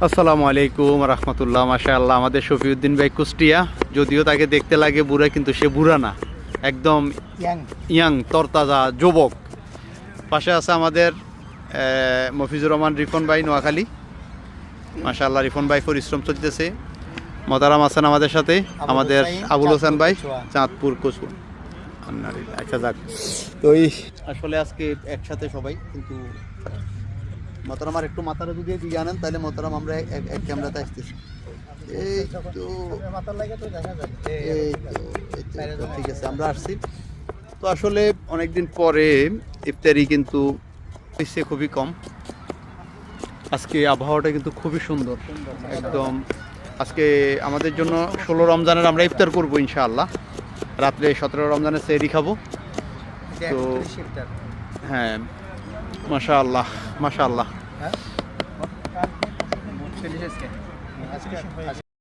আসসালামু আলাইকুম রহমতুল্লাহ। মাশাআল্লাহ, আমাদের শফিউদ্দিন ভাই কুষ্টিয়া, যদিও তাকে দেখতে লাগে বুড়া, কিন্তু সে বুড়া না, একদম ইয়াং তরতাজা যুবক। পাশে আছে আমাদের মফিজুর রহমান রিফন ভাই, নোয়াখালী। মাশাআল্লাহ, রিফন ভাই পরিশ্রম চলতেছে। মোতারাম আছেন আমাদের সাথে, আমাদের আবুল হোসেন ভাই, চাঁদপুর কচুয়া। আচ্ছা, যাক, তো আসলে আজকে একসাথে সবাই, কিন্তু মোতারাম আর একটু মাথাটা যদি দিয়ে জানেন তাহলে মোতারাম আমরা এক ক্যামেরাতে আসতেছি। এই তো ঠিক আছে, আমরা আসছি। তো আসলে অনেকদিন পরে ইফতারি কিন্তু হচ্ছে খুবই কম। আজকে আবহাওয়াটা কিন্তু খুবই সুন্দর একদম। আজকে আমাদের জন্য 16 রমজানের আমরা ইফতার করবো ইনশাআল্লাহ। রাত্রে 17 রমজানের সেহরি খাবো। তো হ্যাঁ, মাশাআল্লাহ মাশাআল্লাহ।